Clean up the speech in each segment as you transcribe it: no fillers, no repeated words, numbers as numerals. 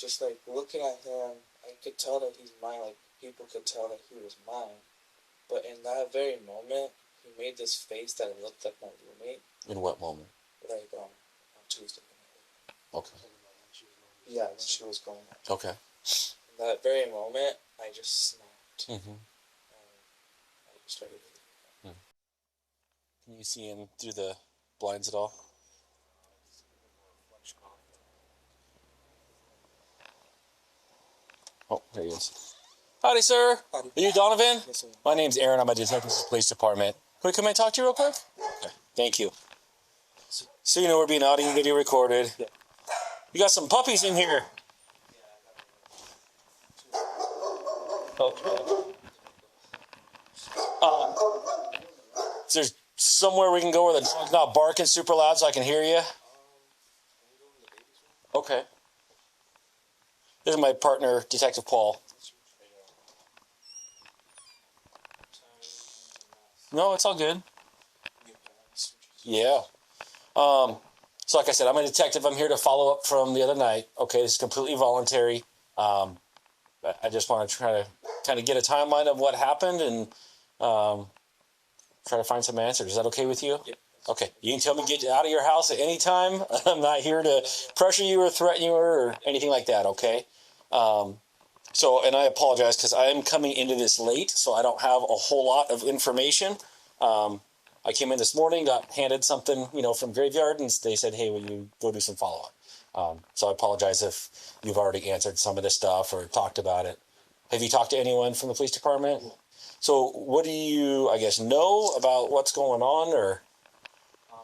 just like looking at him, I could tell that he's mine. Like people could tell that he was mine. But in that very moment, he made this face that looked like my roommate. In what moment? Like on Tuesday. Okay. Yeah, when she was going out. Okay. In that very moment, I just snapped. Mm-hmm. I just started. Can you see him through the blinds at all? Oh, there he is. Howdy, sir. Howdy. Are you Donovan? Yes, sir. My name's Aaron. I'm a detective with the police department. Can we come in and talk to you real quick? Okay. Thank you. So you know we're being audio and video recorded. Yeah. You got some puppies in here. Okay. Is there somewhere we can go where the dog's not barking super loud so I can hear you? Okay. This is my partner, Detective Paul. No, it's all good. Yeah. So like I said, I'm a detective. I'm here to follow up from the other night. Okay, this is completely voluntary. I just want to try to kind of get a timeline of what happened and try to find some answers. Is that okay with you? Yep. Okay. You can tell me to get out of your house at any time. I'm not here to pressure you or threaten you or anything like that, okay? And I apologize because I am coming into this late, so I don't have a whole lot of information. I came in this morning, got handed something, from Graveyard, and they said, hey, will you go do some follow-up? So I apologize if you've already answered some of this stuff or talked about it. Have you talked to anyone from the police department? Yeah. So what do you, I guess, know about what's going on, or?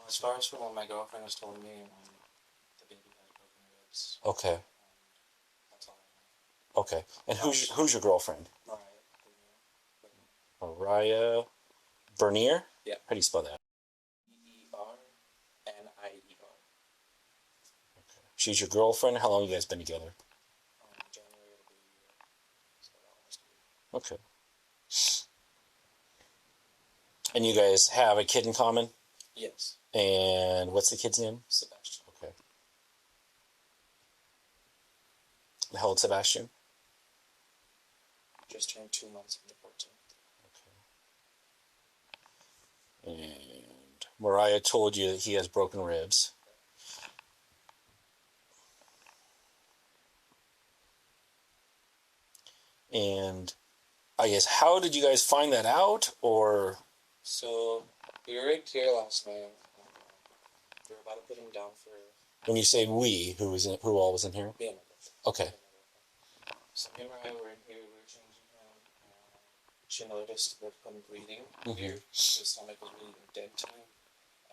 As far as from what my girlfriend has told me, the baby has broken ribs. Okay. That's all I know. Okay. And who's your girlfriend? Mariah. Mariah Bernier? Yeah. How do you spell that? Bernier. Okay. She's your girlfriend? How long have you guys been together? January of the year. So almost a year. Okay. And you guys have a kid in common? Yes. And what's the kid's name? Sebastian. Okay. How old Sebastian? Just turned 2 months on the 14th. Okay. And Mariah told you that he has broken ribs. And I guess, how did you guys find that out, or? So, we were here last night. We were about to put him down for... When you say we, who all was in here? Me and my girlfriend. Okay. So me and Mariah were in here, we were changing him. She noticed with him breathing weird. His stomach was really indenting.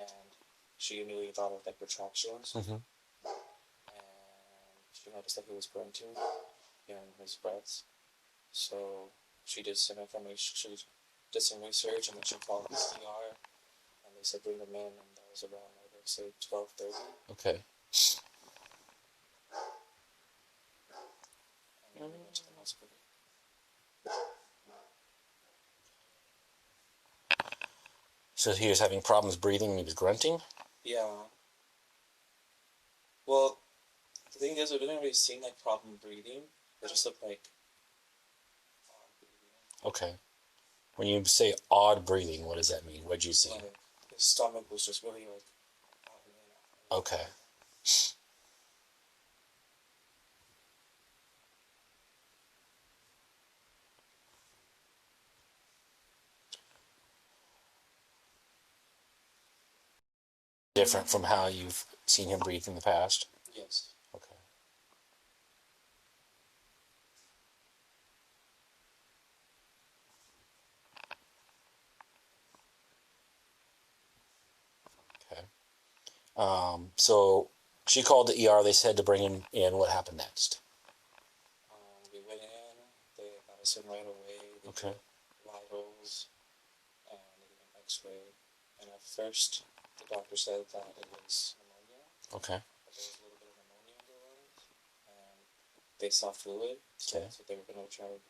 And she immediately thought of like retractions. And she noticed that he was grunting in his breaths. So she did some information, she did some research, and then she called the CR, and they said bring him in, and that was around, I would say, 12:30. Okay. And then we went to the hospital. So he was having problems breathing and he was grunting? Yeah. Well, the thing is, we didn't really seem like problem breathing. It just looked like breathing. Okay. When you say odd breathing, what does that mean? What'd you see? Like, his stomach was just really like out and in. Okay. Different from how you've seen him breathe in the past? Yes. Okay. Okay. So she called the ER. They said to bring him in. What happened next? We went in. They got us in right away. They Okay. did vitals, and they did an X-ray. And at first, the doctor said that it was pneumonia. Okay. But there was a little bit of pneumonia in the lungs, and they saw fluid. So Okay. they were going to try to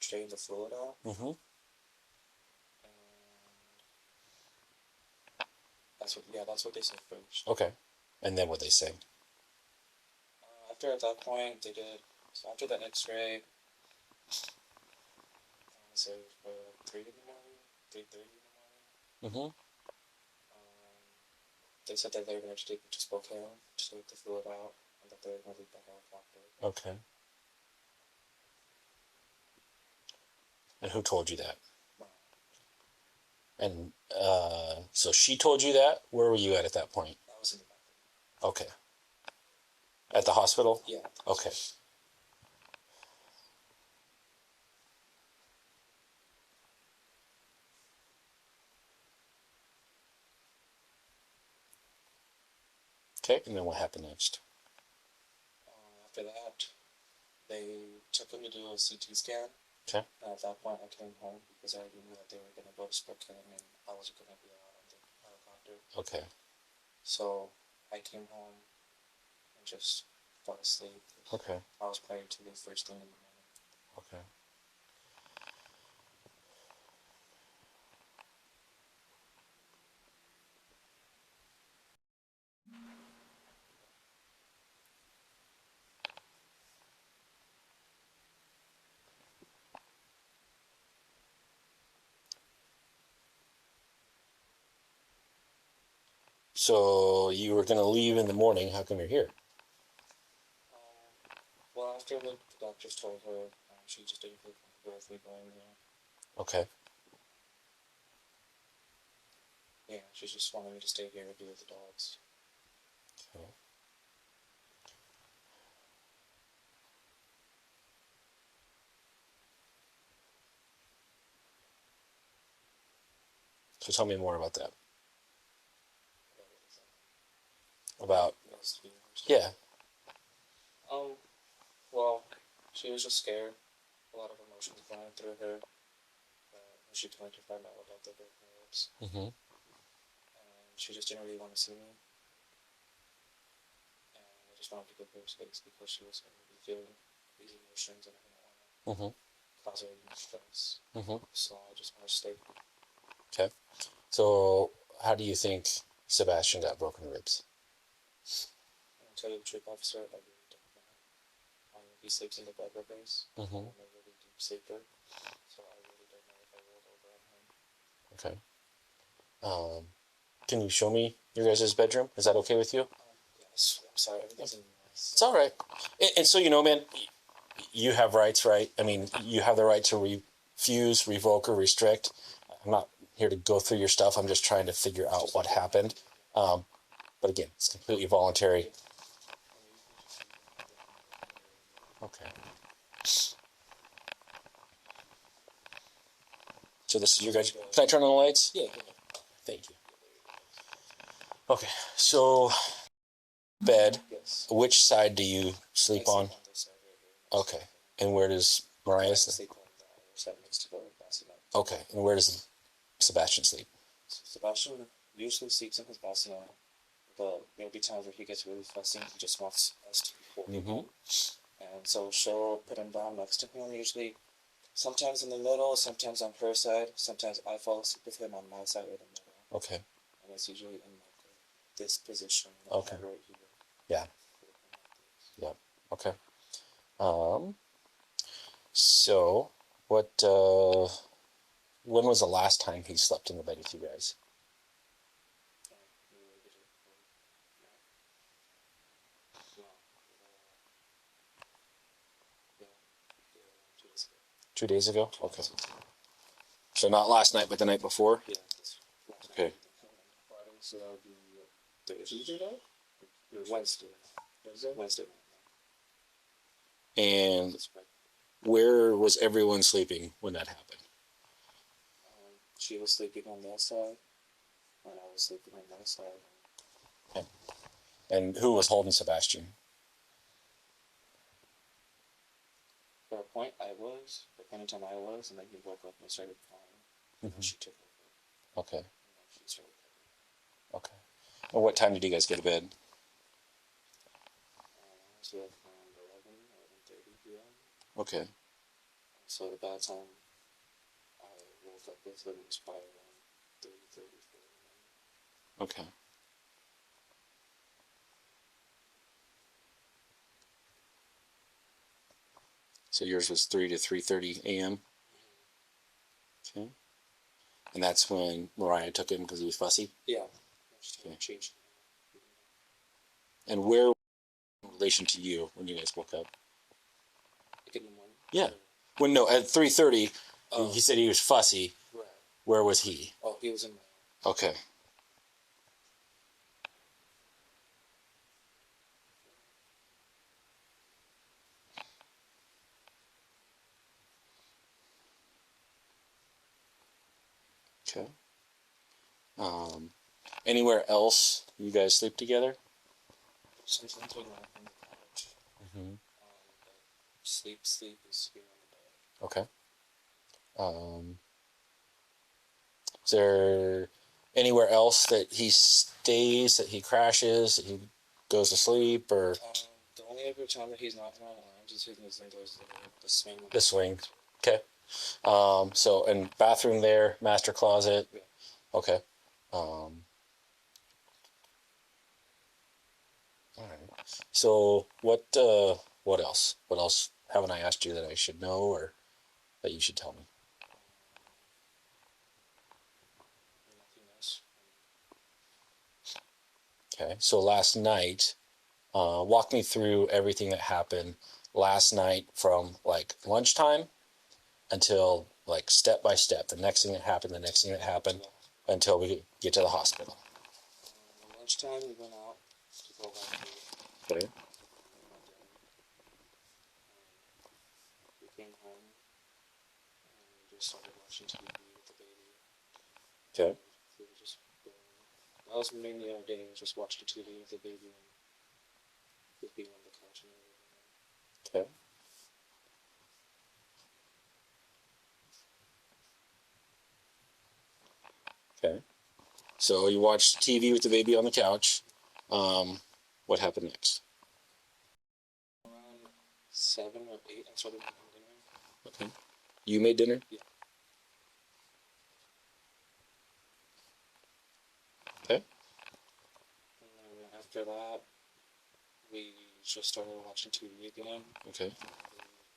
drain the fluid out. Mm-hmm. That's what they said first. Okay. And then what they say? At after at that point, they did. So after that X-ray, I want to say it was 3 in the morning, 3:30 in the morning. Mm-hmm. They said that they were going to take me to Spokane to take the fluid out, and that they were going to leave back out after. Okay. And who told you that? And so she told you that? Where were you at that point? I was in the bathroom. Okay. At the hospital? Yeah. Okay. Okay, and then what happened next? After that, they took him to do a CT scan. Okay. And at that point, I came home because I already knew that they were going to go to Spokane and I wasn't going to be out on the helicopter. Okay. So I came home and just fell asleep. Okay. I was planning to leave first thing in the morning. Okay. So you were going to leave in the morning. How come you're here? Well, after the doctors told her, she just didn't feel comfortable with me going there. Okay. Yeah, she just wanted me to stay here and be with the dogs. Okay. So tell me more about that. About, yeah. Well, she was just scared. A lot of emotions flying through her. When she told me to find out about the broken ribs. Mm-hmm. And she just didn't really want to see me. And I just wanted to give her space because she was going to be feeling these emotions and I didn't want to cause her any stress. Mm-hmm. So I just want to stay. Okay. So how do you think Sebastian got broken ribs? I'll tell you the truth, officer, I really don't know. He sleeps in the bed with us. Mm-hmm. I'm a really deep sleeper. So I really don't know if I rolled over on him. Okay. Can you show me your guys' bedroom? Is that okay with you? Yes. I'm sorry, everything's in mess. It's all right. And so, you know, man, you have rights, right? I mean, you have the right to refuse, revoke, or restrict. I'm not here to go through your stuff. I'm just trying to figure out what happened. But again, it's completely voluntary. Okay. So this is your guys. Can I turn on the lights? Yeah. Thank you. Okay. So bed. Yes. Which side do you sleep on? This side right here. Okay. And where does Mariah sleep? Sleep on the side next to the bassinet. Okay. And where does Sebastian sleep? Sebastian usually sleeps in his bassinet, but there'll be times where he gets really fussy. He just wants us to be holding him. And so she'll put him down next to him, usually sometimes in the middle, sometimes on her side, sometimes I fall asleep with him on my side or the middle. Okay. And it's usually in like this position. Okay. Right here. Yeah. Yeah. Okay. So what, when was the last time he slept in the bed with you guys? Two days ago? Okay. So not last night, but the night before? Yeah. Okay. So that would be Tuesday night? Wednesday. Wednesday night. And where was everyone sleeping when that happened? She was sleeping on that side, and I was sleeping on that side. Okay. And who was holding Sebastian? For a point, I was. For anytime I was, and then he woke up and started crying. And she took over. Okay. And then she started crying. Okay. And what time did you guys go to bed? So around 11:30 p.m. Okay. So at that time, I woke up with him was probably around 3:30. Okay. So yours was 3 to 3:30 a.m. Okay. And that's when Mariah took him because he was fussy? Yeah. Okay. Changed. And where, in relation to you, when you guys woke up? Like in the morning? Yeah. Well, no, at 3:30, Oh. he said he was fussy. Right. Where was he? Oh, he was in my. Okay. Okay. Anywhere else you guys sleep together? Sometimes we lie on the couch. Mm-hmm. Sleep is here on the bed. Okay. Is there anywhere else that he stays, that he crashes, that he goes to sleep, or The only other time that he's not in our lounge is when he's indoors the swing. the swing? Okay. So, and bathroom there, master closet. Yeah. Okay. All right. So what else? What else haven't I asked you that I should know or that you should tell me? Nothing else. Okay. So last night, walk me through everything that happened last night from like lunchtime until like step by step. The next thing that happened, until we get to the hospital. Lunchtime we went out to go back to Okay. we came home and we just started watching TV with the baby. Okay. We were just that was mainly our day, was just watching TV with the baby and just being on the couch and everything. Okay. Okay. So you watched TV with the baby on the couch. What happened next? Around 7 or 8, I started making dinner. Okay. You made dinner? Yeah. Okay. And then after that, we just started watching TV again. Okay. It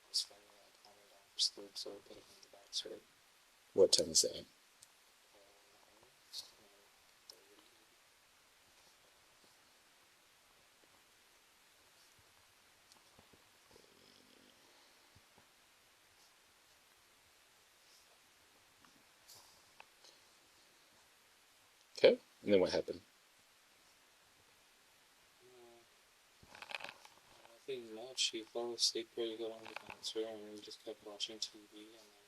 was finally like calming down for sleep, so we put it in the back. What time is that? Okay. And then what happened? Nothing much. He fell asleep pretty good on the concert, and we just kept watching TV. And then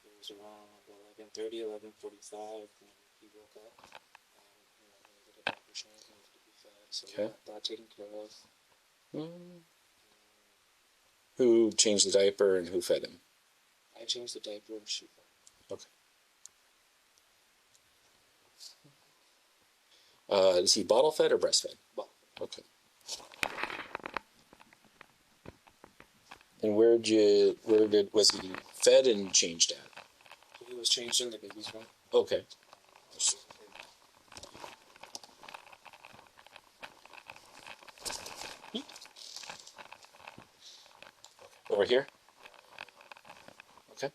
it was around 11:30, 11:45 when he woke up. And he needed a diaper change, needed to be fed, so we Okay. got that taken care of. Who changed the diaper and who fed him? I changed the diaper and she fed. Okay. Is he bottle fed or breastfed? Bottle. Okay. And where was he fed and changed at? He was changed in the baby's room. Okay. Over here? Okay.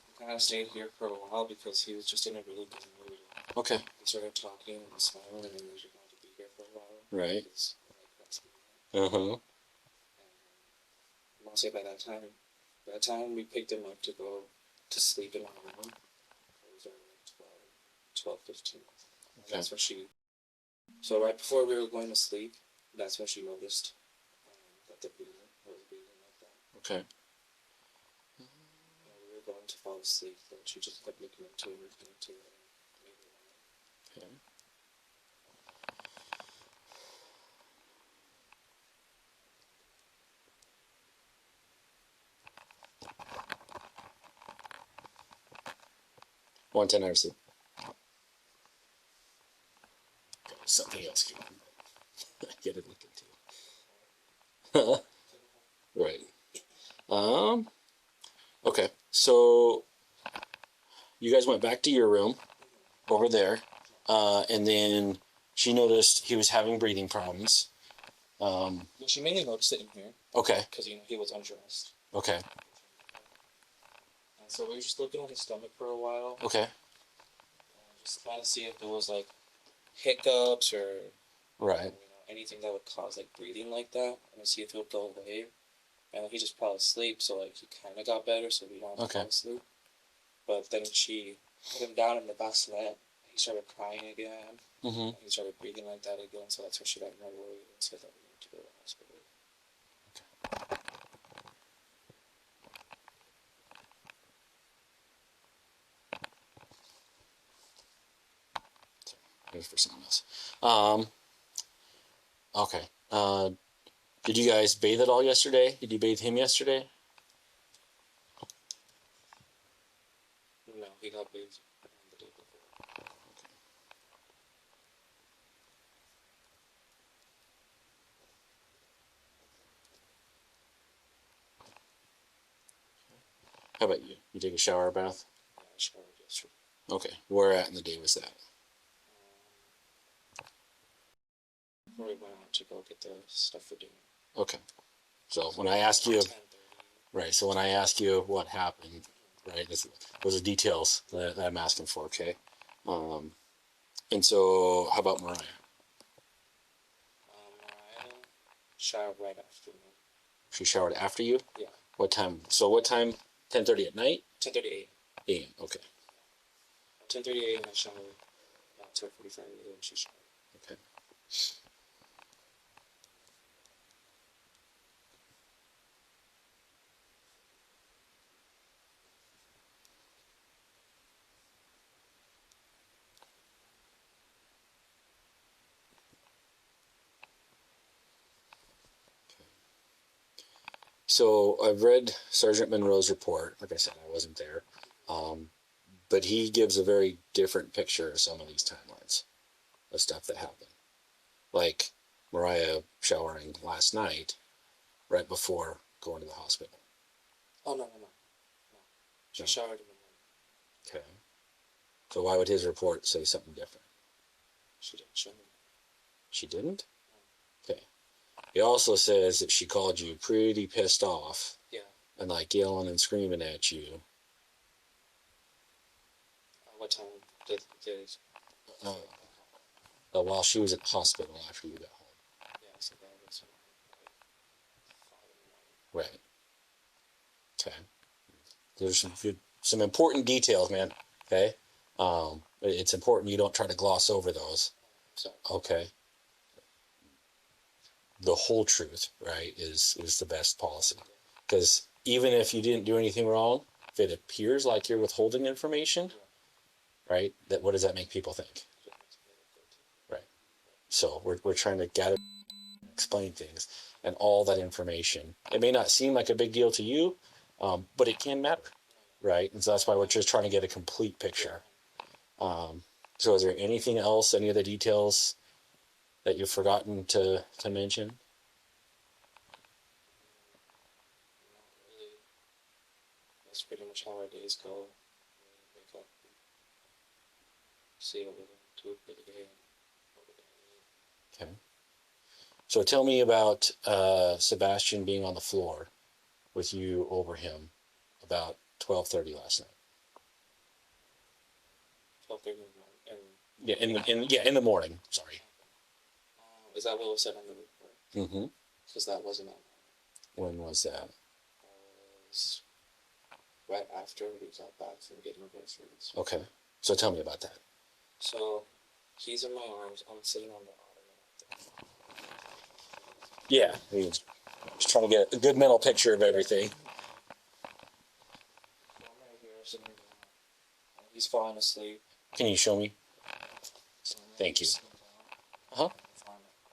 We kind of stayed here for a while because he was just in a really good mood. Okay. We started talking and smiling, and we just wanted to be here for a while. Right. That's Uh-huh. I'll say by that time we picked him up to go to sleep in our room. It was around 12:15. Okay. That's when so right before we were going to sleep, that's when she noticed that the baby was breathing like that. Okay. And we were going to fall asleep, but she just kept looking into it. Okay. One 10 RC. Something else came on. I get it looking too. Right. Okay. So you guys went back to your room over there, and then She noticed he was having breathing problems. Well, she mainly noticed it in here. Okay. Because, he was undressed. Okay. And so we were just looking at his stomach for a while. Okay. Just trying to see if there was, hiccups or Right. anything that would cause, breathing like that. And see if it would go away. And he just fell asleep, so, he kind of got better, so we don't have to fall asleep. But then she put him down in the bassinet. He started crying again. Mm-hmm. He started breathing like that again, so that's when she got more worried and said that we need to go to the hospital. Here's for someone else. Okay. Did you guys bathe at all yesterday? Did you bathe him yesterday? No, he got bathed the day before. How about you? You take a shower or bath? Yeah, I showered yesterday. Okay. Where at in the day was that? Before we went out to go get the stuff for dinner. Okay. So when I ask you, right? So when I ask you what happened, right? Those are details that I'm asking for. Okay. And so how about Mariah? Mariah showered right after me. She showered after you? Yeah. What time? So what time? 10:30 at night? 10:30 a.m. A.m. Okay. 10:30 a.m. I showered. 10:45 a.m. she showered. Okay. So I've read Sergeant Monroe's report. Like I said, I wasn't there. But he gives a very different picture of some of these timelines of stuff that happened. Like Mariah showering last night right before going to the hospital. Oh, no. She showered in the morning. Okay. So why would his report say something different? She didn't show me. She didn't? Okay. He also says that she called you pretty pissed off. Yeah. And yelling and screaming at you. What time did while she was at the hospital after you got home. Yeah, so that was 5 in the morning. Right. Okay. There's some important details, man. Okay. It's important you don't try to gloss over those. So. Okay. The whole truth, right, is the best policy. Because even if you didn't do anything wrong, if it appears like you're withholding information, right, what does that make people think? Right. So we're trying to gather, explain things, and all that information. It may not seem like a big deal to you, but it can matter, right? And so that's why we're just trying to get a complete picture. So is there anything else, any other details that you've forgotten to mention? Not really. That's pretty much how our days go. We wake up, see what we're going to do for the day, what we're going to need. Okay. So tell me about Sebastian being on the floor with you over him about 12:30 last night. 12:30 in the morning. In the morning. Sorry. Is that what was said on the report? Mm-hmm. Because that wasn't on. When was that? That was right after we got back from getting groceries. Okay. So tell me about that. So he's in my arms. I'm sitting on the ottoman. Yeah. He's trying to get a good mental picture of everything. I'm right here sitting down. He's falling asleep. Can you show me? Thank you. Uh-huh.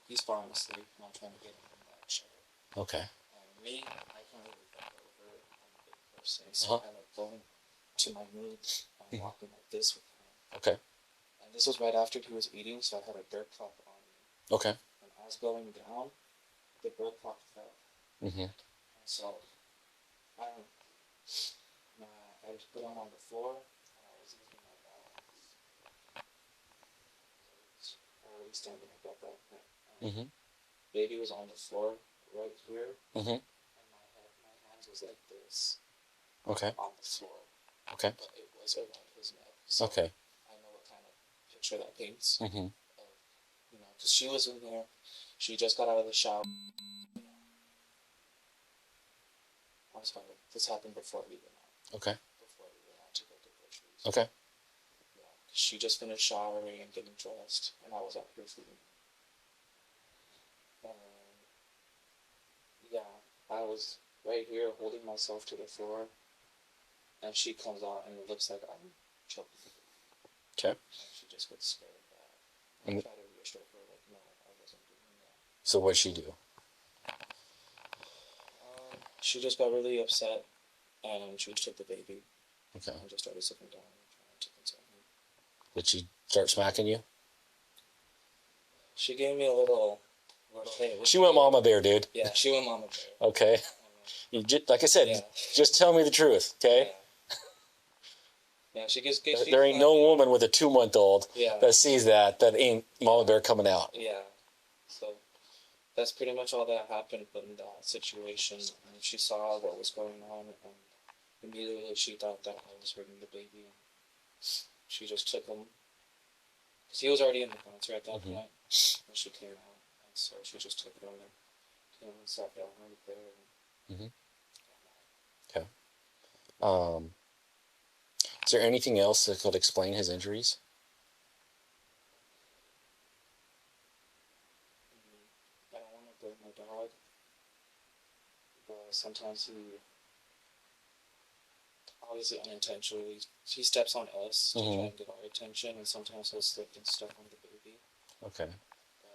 He's falling asleep, and I'm trying to get him in that chair. Okay. And me, I can't really bend over. I'm a big person, so I end up going to my knees and walking like this with him. Okay. And this was right after he was eating, so I had a dirt cloth on me. Okay. And as going down, the dirt cloth fell. Mm-hmm. And so I just put him on the floor, and I was using my balance. I already was standing up at that point. Mm-hmm. Baby was on the floor right here, Mm-hmm. and my hand was like this Okay. on the floor. Okay. But it was around his neck. So Okay. I know what kind of picture that paints. Mm-hmm. You know, because she was in there, she just got out of the shower. I'm sorry, this happened before we went out. Okay. Before we went out to go get groceries. Okay. Yeah, she just finished showering and getting dressed, and I was out here feeding. And yeah, I was right here holding myself to the floor, and she comes out, and it looks like I'm choking. Okay. And she just gets scared back. I try to reassure her, like, no, I wasn't doing that. So what'd she do? She just got really upset, and she took the baby. Okay. And just started sitting down and trying to console him. Did she start smacking you? She gave me a little. Hey, she went mama bear, dude. Yeah, she went mama bear. Okay. You just, like I said, just tell me the truth, okay? Yeah, she gets. There ain't no woman with a 2-month-old that sees that ain't mama bear coming out. Yeah. So that's pretty much all that happened in that situation. And she saw what was going on, and immediately she thought that I was hurting the baby. She just took him, because he was already in the concert at that point when she came out. And so she just took him and came and sat down right there. And Okay. Is there anything else that could explain his injuries? I don't want to blame my dog, but sometimes he, obviously unintentionally, he steps on us to try and get our attention, and sometimes he'll slip and step on the baby. Okay.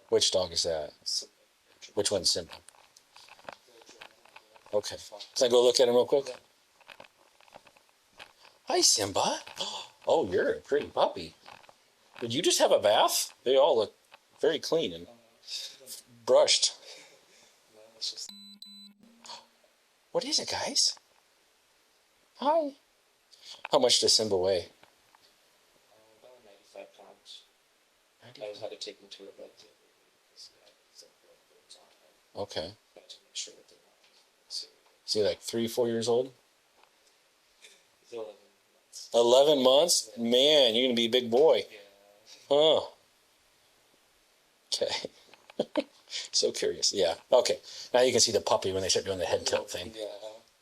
Which dog is that? Simba. Which one's Simba? Okay. Can I go look at him real quick? Yeah. Hi, Simba. Oh, you're a pretty puppy. Did you just have a bath? They all look very clean and brushed. No, it's just... What is it, guys? Hi. How much does Simba weigh? About 95 pounds. I just had to take him to a vet because he had some on him. Okay. I had to make sure that they're not serious. Is he like 3, 4 years old? He's 11 months. 11 months? Yeah. Man, you're going to be a big boy. Yeah. Huh. Okay. So curious. Yeah. Okay. Now you can see the puppy when they start doing the head tilt thing. Yeah.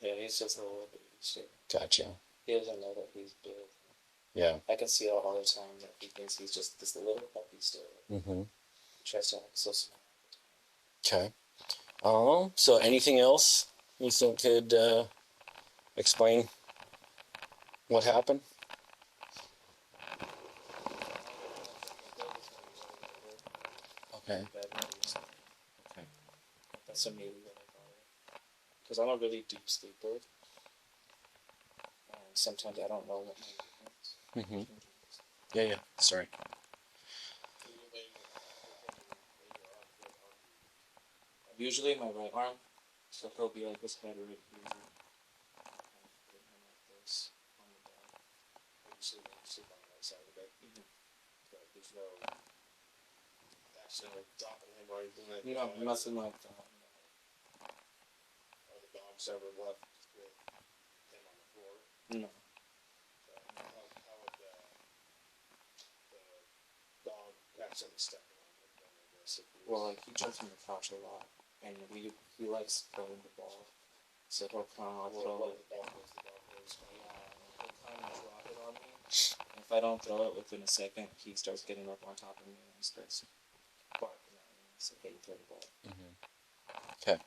Yeah, he's just a little baby shit. Gotcha. He doesn't know that he's big. Yeah. I can see it all the time that he thinks he's just this little puppy still. Mm-hmm. He tries to act so small. Okay. So anything else you think could explain what happened? Okay. Okay. That's immediately what I thought of. Because I'm a really deep sleeper. And sometimes I don't know what my movements. Mm-hmm. Yeah. Sorry. Usually my right arm, so he'll be like his head right here. And put him like this on the bed. Usually when you sleep on the right side of the bed. But there's no accidentally dropping him or anything like that. No, nothing like that. Or the dog's ever left with him on the floor. No. How would the dog accidentally stepping on him? I guess Well, like he jumps on the couch a lot, and he likes throwing the ball. So he'll come, I'll throw it. The dog goes. He'll come and drop it on me. And if I don't throw it within a second, he starts getting up on top of me and starts barking at me. So hey, throw the ball. Okay.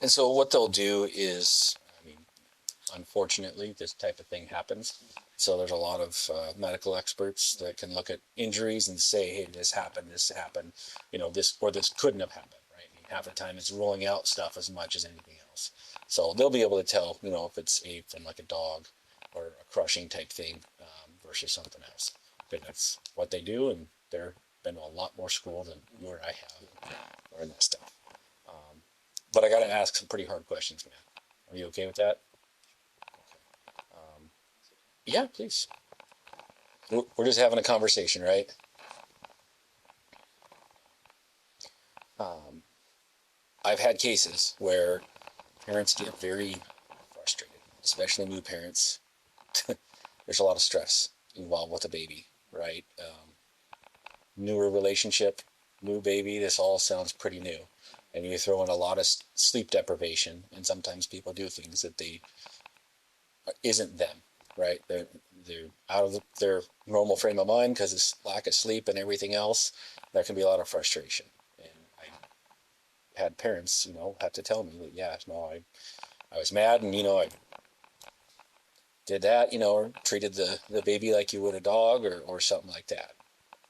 And so what they'll do is, I mean, unfortunately, this type of thing happens. So there's a lot of medical experts that can look at injuries and say, hey, this happened, you know, this couldn't have happened, right? I mean, half the time it's ruling out stuff as much as anything else. So they'll be able to tell, you know, if it's from like a dog or a crushing type thing versus something else. But that's what they do, and they've been a lot more school than you or I have learned that stuff. But I got to ask some pretty hard questions, man. Are you okay with that? Okay. Yeah, please. We're just having a conversation, right? I've had cases where parents get very frustrated, especially new parents. There's a lot of stress involved with a baby, right? Newer relationship, new baby, this all sounds pretty new. And you throw in a lot of sleep deprivation, and sometimes people do things that they isn't them, right? They're out of their normal frame of mind because of lack of sleep and everything else. There can be a lot of frustration. And I had parents, have to tell me that, yeah, no, I was mad, and I did that, or treated the baby like you would a dog, or something like that.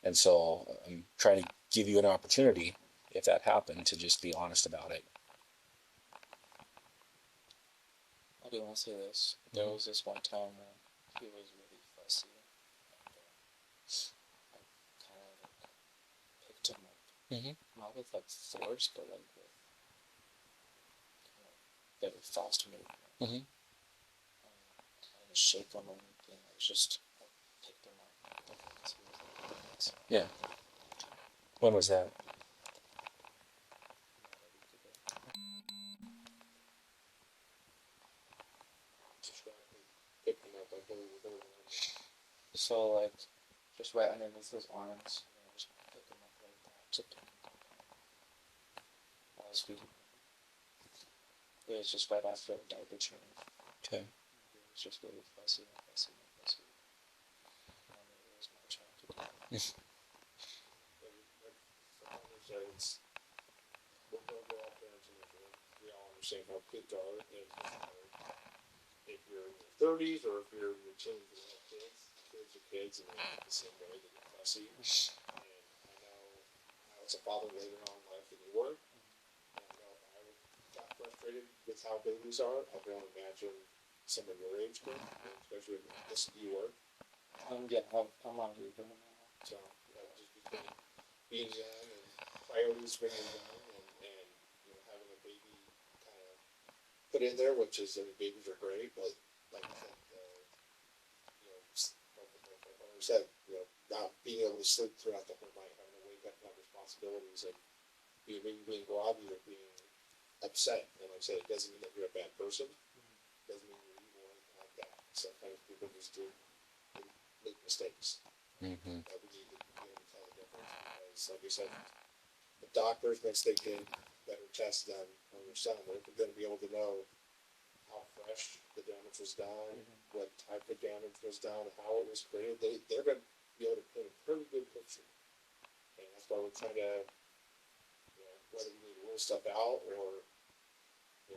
And so I'm trying to give you an opportunity, if that happened, to just be honest about it. I do want to say this. There was this one time when he was really fussy, and I kind of like picked him up, not with like force, but like with very fast movement. Mm-hmm. I didn't shake him or anything. I just picked him up. Yeah. When was that? So like, just right underneath his arms, and I just pick him up like that. Just pick him up. I was feeding him. It was just right after a diaper change. Okay. It was just really fussy and fussy and fussy. And it was my child to do. We're all parents in this room. We all understand how kids are, and if you're in your 30s or if you're in your teens and have kids are kids, and they're the same way. They get fussy. And I know I was a father later on in life than you were. And I know if I got frustrated with how babies are, I can only imagine some of your age group, especially with this you were. Yeah, I'm on leave right now. So, just between being young and priorities when you're young, and having a baby kind of put in there, which is, babies are great, but like I said, like I said, not being able to sleep throughout the whole night, having to wake up and have responsibilities, and maybe being groggy or being upset. And like I said, it doesn't mean that you're a bad person. It doesn't mean you're evil or anything like that. Sometimes people just do make mistakes. Mm-hmm. We need to be able to tell the difference, because, like you said, the doctors, once they get better tests done on your son, they're going to be able to know how fresh the damage was done, what type of damage was done, how it was created. They're going to be able to paint a pretty good picture. And that's why we're trying to, whether we need to rule stuff out or,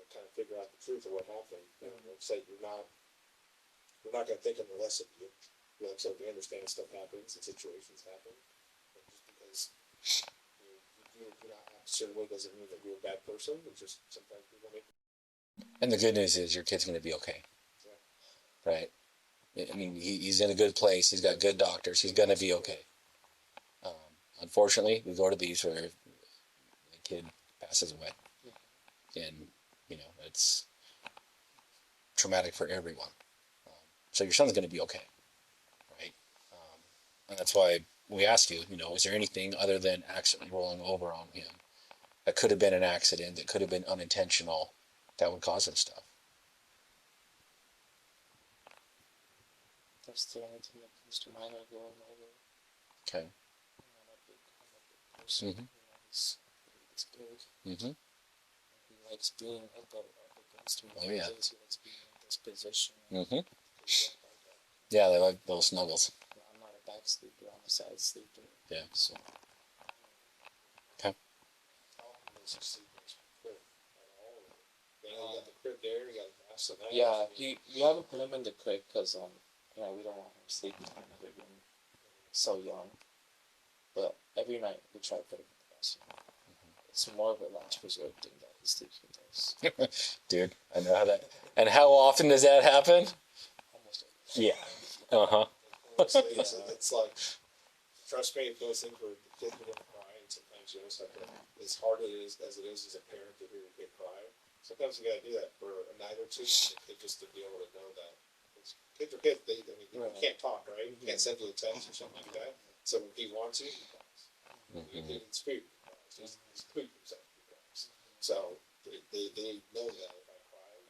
kind of figure out the truth of what happened. Like I said, we're not going to think any less of you. Like I said, we understand stuff happens and situations happen. But just because you do not act a certain way doesn't mean that you're a bad person. It's just sometimes people make. And the good news is your kid's going to be okay. Yeah. Right? I mean, he's in a good place. He's got good doctors. He's going to be okay. Unfortunately, we go to these where the kid passes away. And, it's traumatic for everyone. So your son's going to be okay. Right? And that's why we ask you, is there anything other than accident rolling over on him that could have been an accident, that could have been unintentional, that would cause this stuff? That's the only thing that comes to mind. I go over. Okay. I'm a big person. Mm-hmm. He's big. Mm-hmm. He likes being up against me. Oh, yeah. He likes being in this position. Mm-hmm. Yeah, they like those snuggles. I'm not a back sleeper. I'm a side sleeper. Yeah. So. Okay. You got the crib there. You got the house. Yeah, we haven't put him in the crib because we don't want him sleeping in another room. So young. But every night we try to put him in the best room. It's more of a last resort thing that he sleeps with us. Dude, I know how that. And how often does that happen? Almost every Yeah. Uh-huh. It's like, trust me, if those things were the kids are going to cry, and sometimes it's like as hard as it is as a parent to hear your kid cry. Sometimes you got to do that for a night or two, and just to be able to know that kids are kids. I mean, you Right. can't talk, right? You can't send them a text or something like that. So when he wants you, he calls. He didn't speak. He's tweet himself. He calls. So they know that if I cry,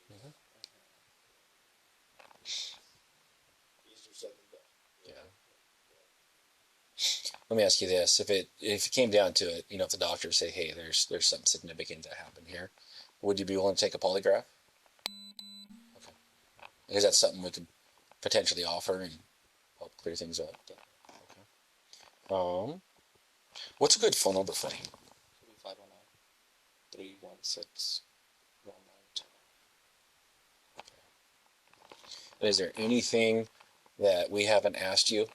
easier said than done. Yeah. Let me ask you this: if it came down to it, if the doctors say, "Hey, there's something significant that happened here," would you be willing to take a polygraph? Okay, because that's something we could potentially offer and help clear things up. Okay. What's a good phone number for you? 509-316-1910. Is there anything that we haven't asked you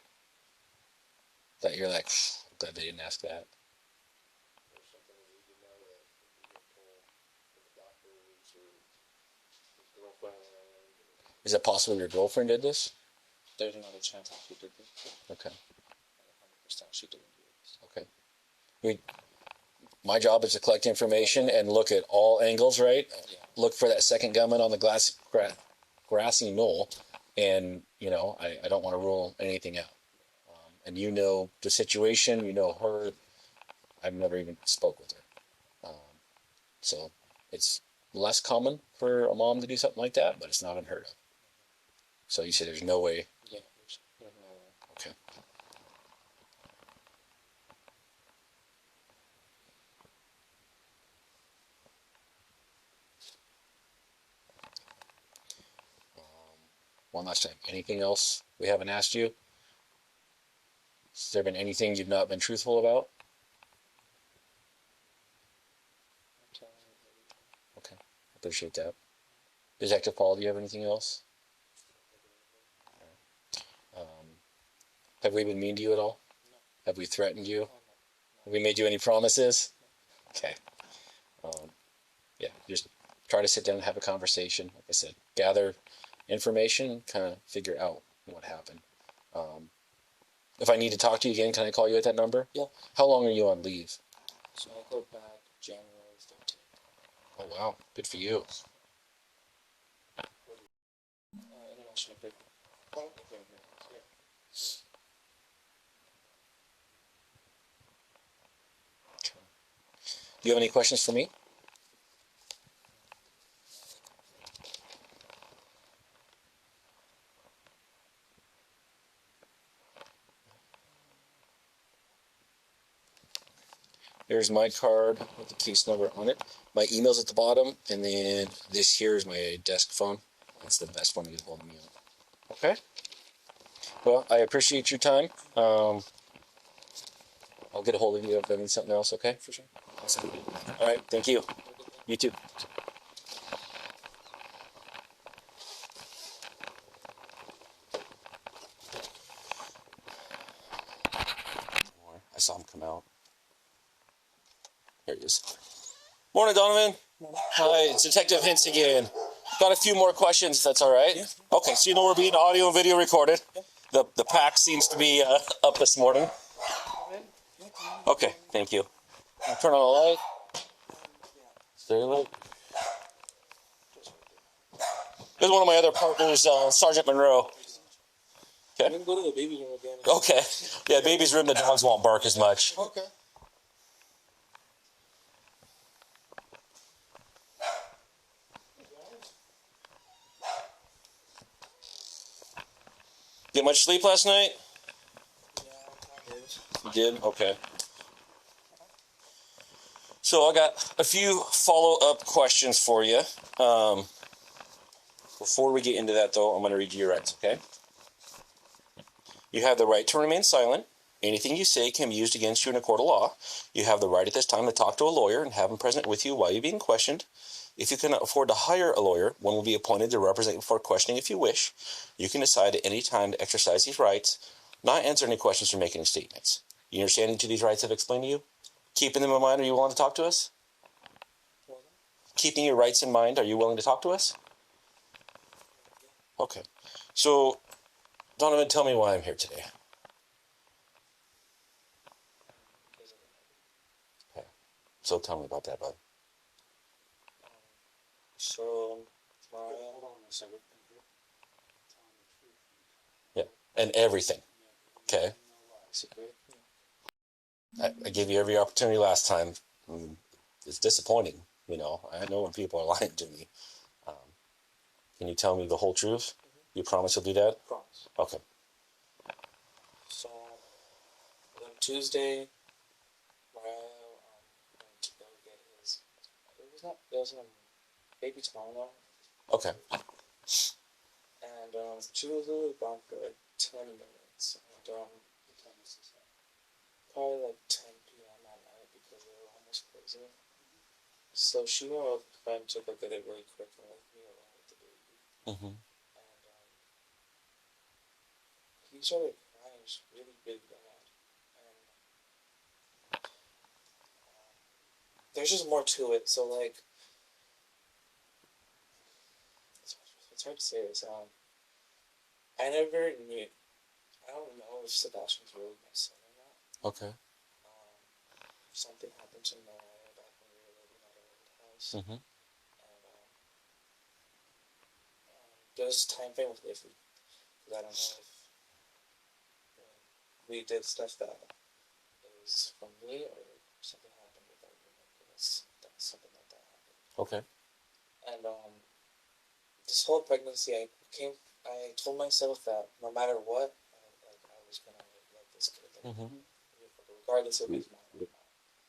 that you're like, I'm glad they didn't ask that? There's something we need to know that we get told from the doctors or his girlfriend. Is it possible your girlfriend did this? There's another chance that she did it. Okay. And 100% she didn't do it. Okay. My job is to collect information and look at all angles, right? Yeah. Look for that second gunman on the grassy knoll, and I don't want to rule anything out. And the situation, her. I've never even spoke with her, so it's less common for a mom to do something like that, but it's not unheard of. So you say there's no way. Yeah, there's no way. Okay. One last time. Anything else we haven't asked you? Has there been anything you've not been truthful about? I'm telling you everything. Okay. Appreciate that. Detective Paul, do you have anything else? Have we been mean to you at all? No. Have we threatened you? Oh, no. Have we made you any promises? Okay. Yeah, just try to sit down and have a conversation. Like I said, gather information, kind of figure out what happened. If I need to talk to you again, can I call you at that number? Yeah. How long are you on leave? So I go back January 13th. Oh, wow. Good for you. International break. Oh, okay, yeah. Do you have any questions for me? Here's my card with the case number on it. My email's at the bottom, and then this here is my desk phone. That's the best one to get hold of me on. Okay. Well, I appreciate your time. I'll get a hold of you if I need something else. Okay. For sure. Awesome. All right. Thank you. You too. I saw him come out. Here he is. Morning, Donovan. Hi, it's Detective Hintz again. Got a few more questions, if that's all right. Yeah. Okay, so we're being audio and video recorded. The pack seems to be up this morning. Okay, thank you. I'll turn on the light. Stay light. This is one of my other partners, Sergeant Monroe. We Okay. can go to the baby room again. Okay. Yeah, baby's room, the dogs won't bark as much. Okay. Get much sleep last night? Yeah, I'm tired. You did? Okay. So I got a few follow-up questions for you. Before we get into that, though, I'm going to read you your rights, okay? You have the right to remain silent. Anything you say can be used against you in a court of law. You have the right at this time to talk to a lawyer and have him present with you while you're being questioned. If you cannot afford to hire a lawyer, one will be appointed to represent you before questioning if you wish. You can decide at any time to exercise these rights, not answer any questions or make any statements. You understand each of these rights I've explained to you? Keeping them in mind, are you willing to talk to us? Keeping your rights in mind, are you willing to talk to us? Okay. So, Donovan, tell me why I'm here today. Okay. So tell me about that, bud. So, hold on a second. and everything. Okay. Basically. I gave you every opportunity last time. It's disappointing. I know when people are lying to me. Can you tell me the whole truth? You promise you'll do that? Promise. Okay. So, then Tuesday, Mariah went to go get his. It was a baby tomorrow. Okay. And she was really gone for like 10 minutes. And probably like 10 p.m. at night because they were almost closing. So she went with a friend to go get it really quick and left me alone with the baby. Mm-hmm. And he started crying really, really bad. And there's just more to it. So, like, it's hard to say this. I never knew. I don't know if Sebastian's really my son or not. Okay. Something happened to Mariah back when we were living at our old house. Mm-hmm. And there's time frame with iffy. Because I don't know if we did stuff that it was from me or something happened with our roommate. That's something like that happened. Okay. And this whole pregnancy, I told myself that no matter what, I was gonna love this kid, Mm-hmm. regardless if he's mine or not.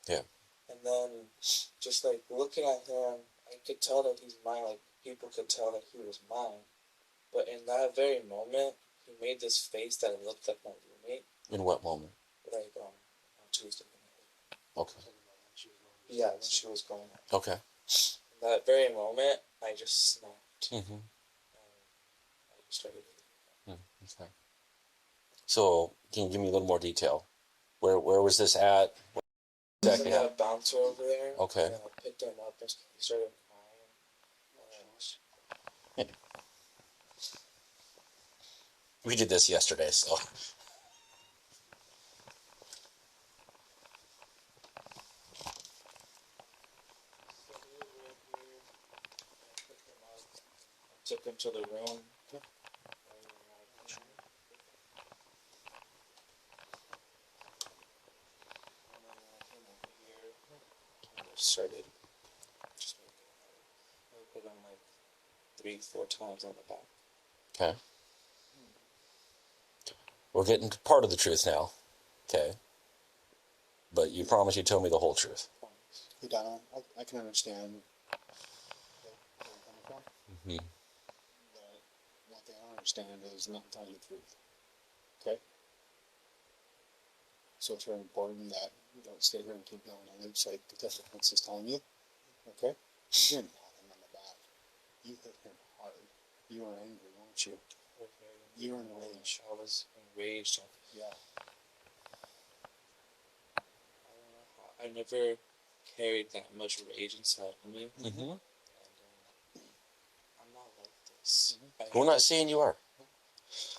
Yeah. And then, just like looking at him, I could tell that he's mine. Like people could tell that he was mine. But in that very moment, he made this face that looked like my roommate. In what moment? Like on Tuesday. Okay. Yeah, when she was going out. Okay. In that very moment, I just snapped. Mm-hmm. I just started. Okay. So, can you give me a little more detail? Where was this at? Exactly. I had a bouncer over there. Okay. And I picked him up and he started crying. Yeah. We did this yesterday, so. Took him to the room. Started just put him like 3-4 times on the back. Okay. We're getting to part of the truth now. Okay. But you promise you tell me the whole truth. Hey, Donna, I can understand where you're coming from. Mm-hmm. But one thing I don't understand is not telling the truth. Okay? So it's very important that you don't stay here and keep going on it. It's like the defense is telling you. Okay? You didn't pat him on the back. You hit him hard. You were angry, weren't you? You were enraged. I was enraged. Yeah. I don't know how. I never carried that much rage inside of me. Mm-hmm. And I'm not like this. We're not saying you are.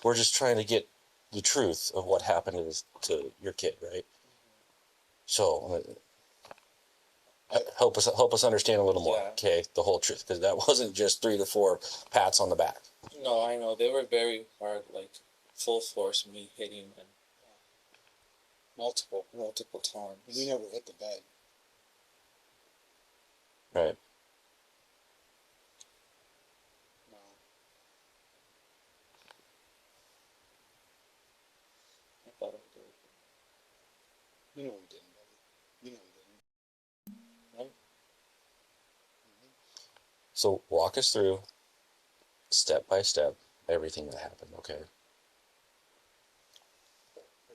We're just trying to get the truth of what happened to your kid, right? So help us understand a little more, Yeah. okay? The whole truth, because that wasn't just 3 to 4 pats on the back. No, I know. They were very hard, like full force, me hitting and multiple times. You never hit the bed. Right. No. I thought I did. You know you didn't, buddy. You know you didn't. Right? So walk us through, step by step, everything that happened, okay?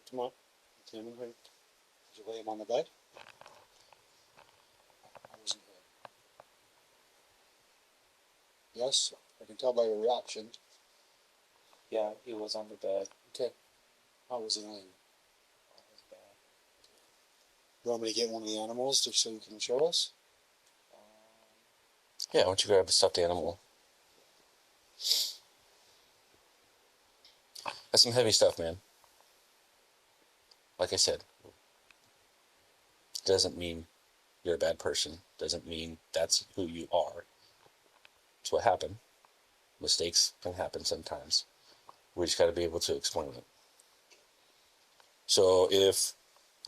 Come on. Came in here. Did you lay him on the bed? I wasn't here. Yes, I can tell by your reaction. Yeah, he was on the bed. Okay. How was he laying? On his bed. You want me to get one of the animals just so you can show us? Yeah, why don't you grab a stuffed animal? That's some heavy stuff, man. Like I said, doesn't mean you're a bad person. Doesn't mean that's who you are. It's what happened. Mistakes can happen sometimes. We just got to be able to explain it. So is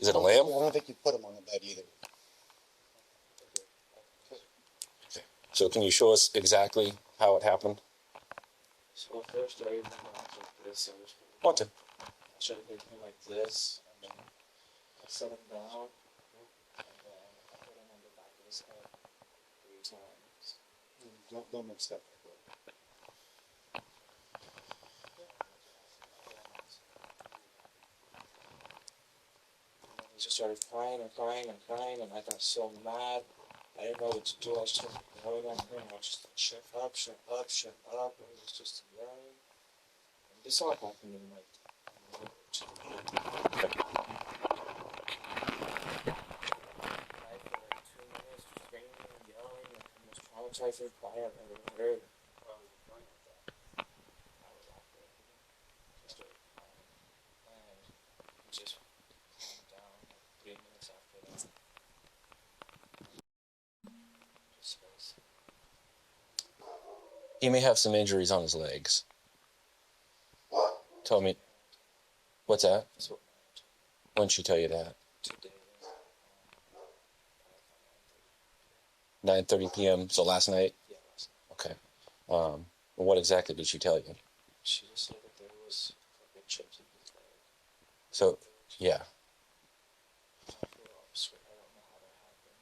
it a lamb? I don't think you put him on the bed either. So can you show us exactly how it happened? So first I went like this. Want to? I should have hit him like this, and then I set him down, and then I put him on the back of his head 3 times. Don't mix that. He just started crying and crying and crying, and I got so mad. I didn't know what to do. I was just yelling at him. I was just like, shut up, shut up, shut up. And he was just yelling. And this all happened in like a minute or two. I for like 2 minutes, just screaming and yelling, like the most traumatizing cry I've ever heard. Why was he crying like that? I was after him. I started crying. And he just calmed down like 3 minutes after that. Just was. He may have some injuries on his legs. Tell me, what's that? That's what When did she tell you that? today. 9:30 p.m. So last night. Yeah, last night. Okay. What exactly did she tell you? She just said that there was fucking chips in his leg. So yeah. I swear I don't know how that happened.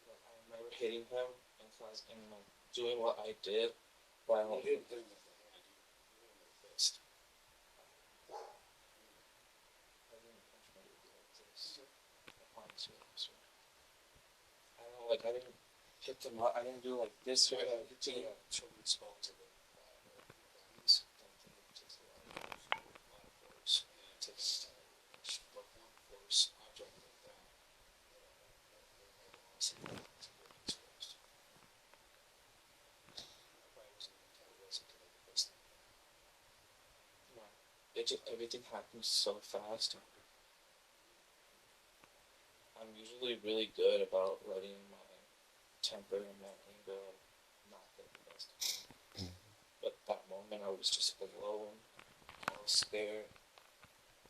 Like, I remember hitting him in class and like doing what I did, but I don't. didn't hit him with the hand. You hit him with the fist. I didn't punch my baby like this. I promise you, I swear. I don't know, like I didn't hit them up. I didn't do like this or like Children's bones are very quiet. I don't think it takes a lot of force. And it takes but one force object like that. No, it just everything happens so fast. I'm usually really good about letting my temper and my anger not get the best of me. But that moment I was just alone, I was scared,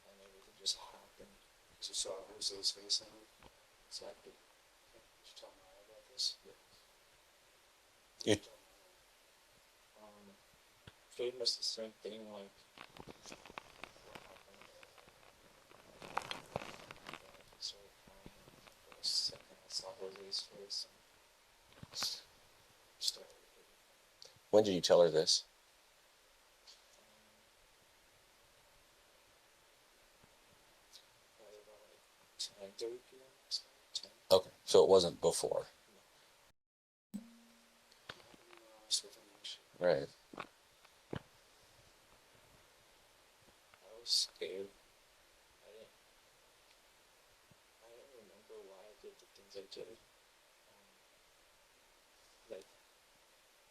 and everything just happened. You saw Jose's face on it. Exactly. Did you tell Maya about this? You Pretty much the same thing, like what happened. I started crying, and for a second I saw Jose's face and started hitting. when did you tell her this? Probably about like 10:30 p.m. last night. 10. Okay, so it wasn't before. Right. I was scared. I don't remember why I did the things I did. Like,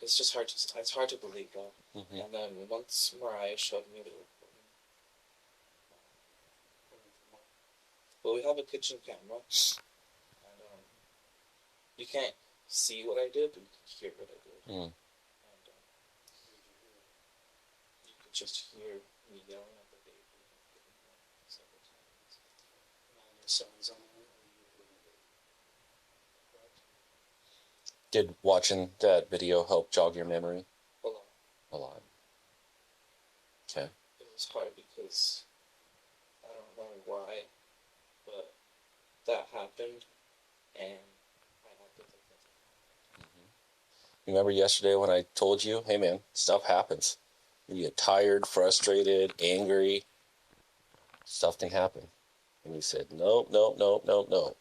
it's hard to believe that. Mm-hmm. And then once Mariah showed me the recording, well, we have a kitchen camera, and you can't see what I did, but you can hear what I did. Mm. And you could just hear me yelling at the baby and hitting him several times. And all your sons on there, or you hitting the baby? Correct? Did watching that video help jog your memory? A lot. A lot. Okay. It was hard because I don't know why, but that happened, and I acted like nothing happened. Remember yesterday when I told you, hey man, stuff happens. You get tired, frustrated, angry. Stuff can happen. And you said, no, no, no, no, no.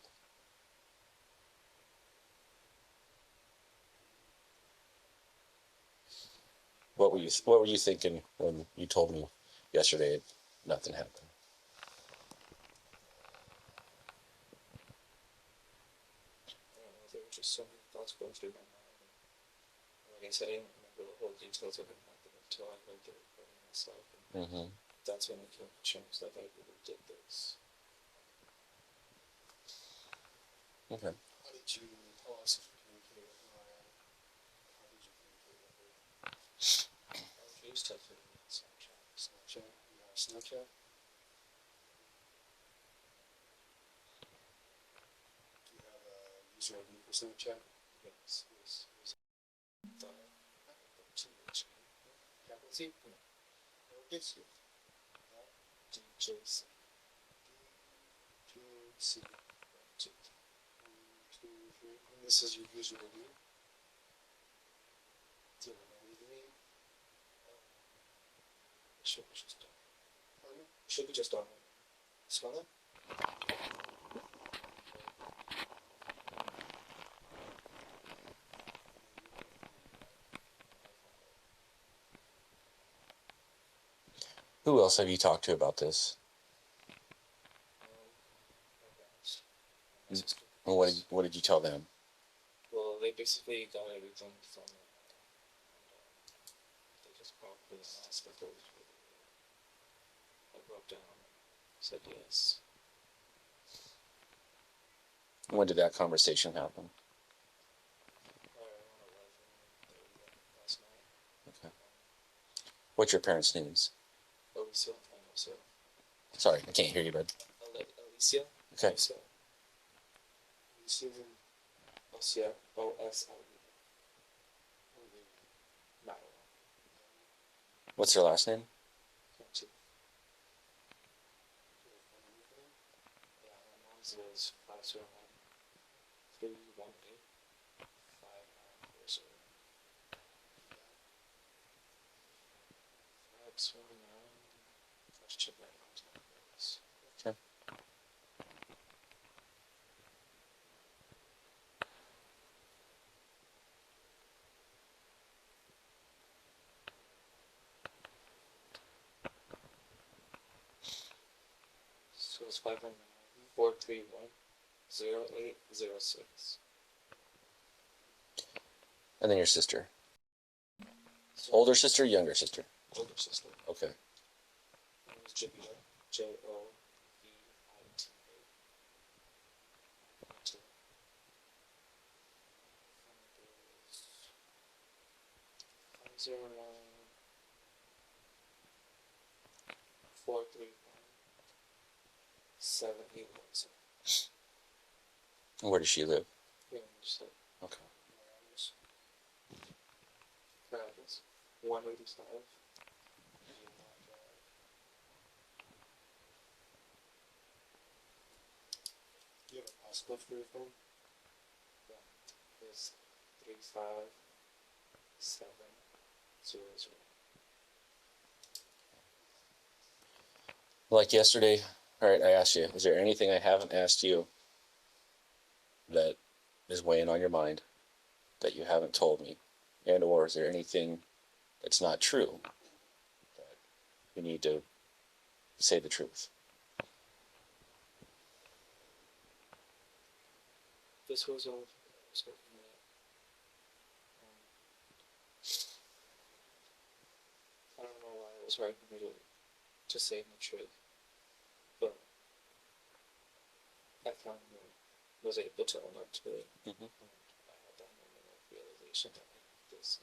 What were you thinking when you told me yesterday nothing happened? I don't know, there were just so many thoughts going through my mind. And like I said, I didn't remember the whole details of what happened until I heard the recording myself. And Mm-hmm. that's when it came to change that I really did this. Okay. How did you pause and communicate with Mariah? How did you communicate with her? I was used to it on Snapchat. So Snapchat? Do you have a user ID for Snapchat? Yes. Capital C? No. Lowercase? DJC. DJC. And this is your user ID? Do you have an name? Should be just done. Pardon? Should be just done. Spell it? Who else have you talked to about this? My parents. My Mm. sister. And what did you tell them? Well, they basically got everything from me. They just probably asked if there was I broke down and said yes. When did that conversation happen? Around 11:30 last night. Okay. What's your parents' names? Alicia and Alicia. Sorry, I can't hear you, bud. Alicia? Okay. Alicia. Alicia. O-S-L-E. No. What's their last name? Can't you? Yeah, my mom's is 501 318 5940. 529. Let's check my mom's numbers. Okay. So it's 519-431-0806. And then your sister. So Older sister, younger sister. older sister. Okay. Her name is Jovita. Jovita. 501-431-7817. And where does she live? Yeah, just like Okay. Travis. 185. Do you have a passcode for your phone? Yeah. It's 35700. Like yesterday, all right, I asked you, is there anything I haven't asked you that is weighing on your mind that you haven't told me? And or is there anything that's not true that you need to say the truth? This was all I was hoping that I don't know why it was hard for me to say the truth, but I finally was able to own up to it. Mm-hmm. And I had that moment of realization that like this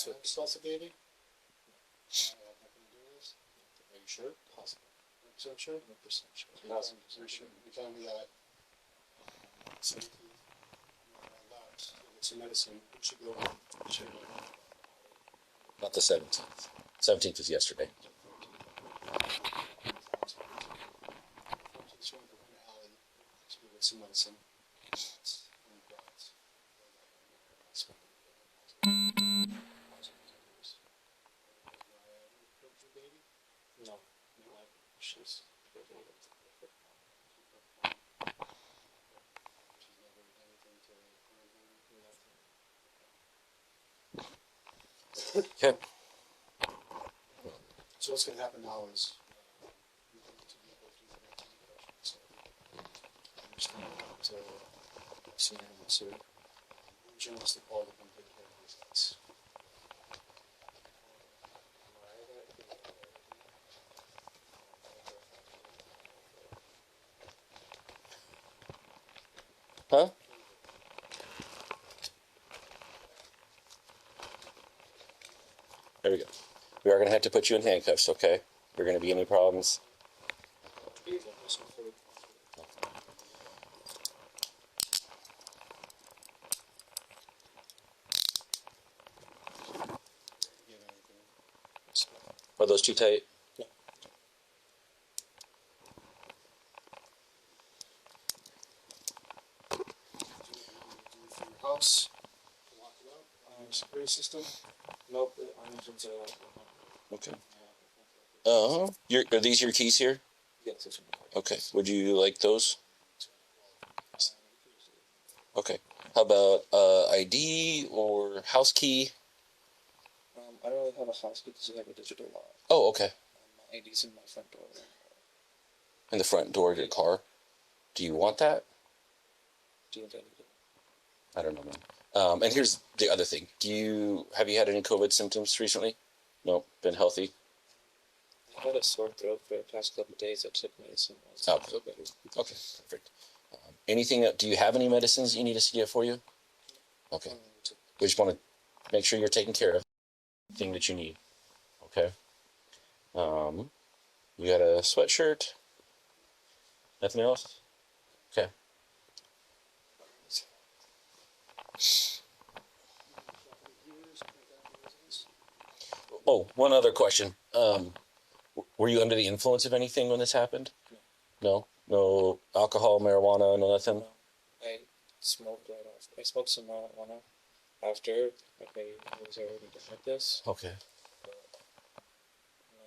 would be responsibility? I have nothing to do with this? Are you sure? possible. 100% sure? 100% sure. Are you sure? You're telling me that some left to get some medicine, we should go Not the 17th. 17th was yesterday. to get some medicine. No, she's Okay. So what's going to happen now is we need to be able to do the questions. I'm just gonna have to see an answer. Journalistic call to come take care of these things. Huh? There we go. we are going to have to put you in handcuffs, okay? If there are going to be any problems. Are those too tight? House, lock it up, security system. Nope, I'm into Okay. Are these your keys here? yes, it's Okay. Would you like those? Okay. How about ID or house key? I don't really have a house because I have a digital lock. Oh, okay. My ID's in my front door. In the front door of your car. Do you want that? Do you think I need it? I don't know, man. And here's the other thing. Have you had any COVID symptoms recently? No, been healthy. I had a sore throat for the past couple of days. I took medicine. Oh. I feel better. Okay, perfect. Do you have any medicines you need us to get for you? Okay. We just want to make sure you're taken care of. Thing that you need. Okay. You got a sweatshirt? Nothing else? Okay. Oh, one other question. Were you under the influence of anything when this happened? No? No alcohol, marijuana, no nothing? No, I smoked right off. I smoked some marijuana after. Like I was already done with this. Okay. No, I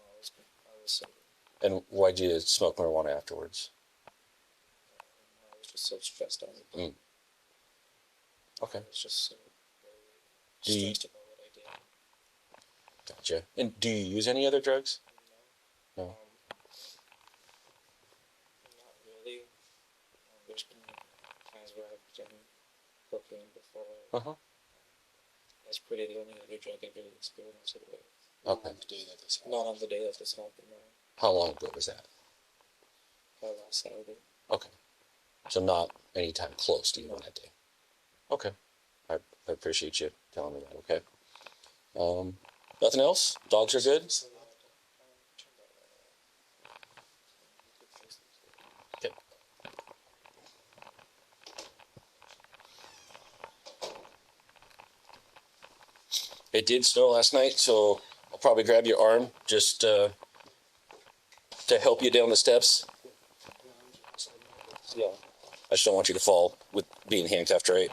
was sober. And why'd you smoke marijuana afterwards? I was just so stressed out. Okay. I was just so Do you- stressed about what I did. Gotcha. And do you use any other drugs? No. Not really. There's been times where I've done cocaine before. Uh-huh. That's pretty the only other drug I've really experienced it with. Okay. Not on the day that this happened, no. How long ago was that? Last Saturday. Okay. So not any time close to even that day. Okay. I appreciate you telling me that, okay? Nothing else? Dogs are good? Okay. It did snow last night, so I'll probably grab your arm just to help you down the steps. Yeah. I just don't want you to fall with being handcuffed, right?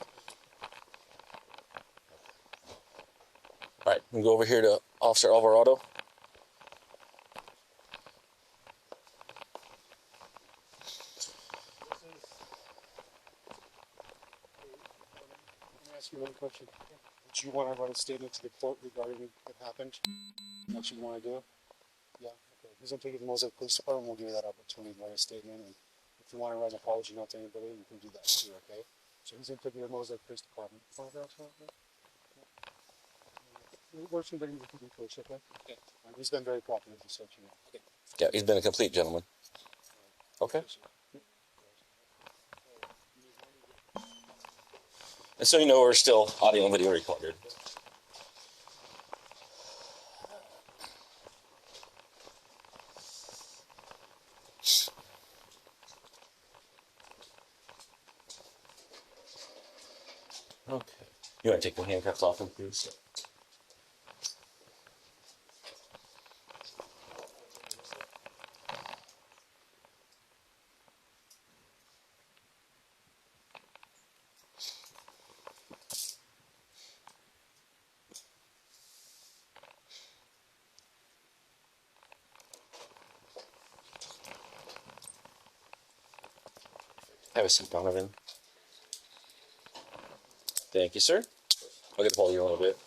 All right, we go over here to Officer Alvarado. Let me ask you one question. Would you want to write a statement to the court regarding what happened? What you want to do? Yeah, okay. He's going to take it to the Mosaic Police Department. We'll give you that opportunity to write a statement. And if you want to write an apology note to anybody, you can do that too, okay? So he's going to take you to the Mosaic Police Department. Where's somebody you can do first, okay? Okay. He's been very cooperative, just so you know. Okay. Yeah, he's been a complete gentleman. Okay. And so you know we're still audio and video recorded. Okay. You want to take the handcuffs off him, please? Have a seat, Donovan. Thank you, sir. I'll get to hold you a little bit.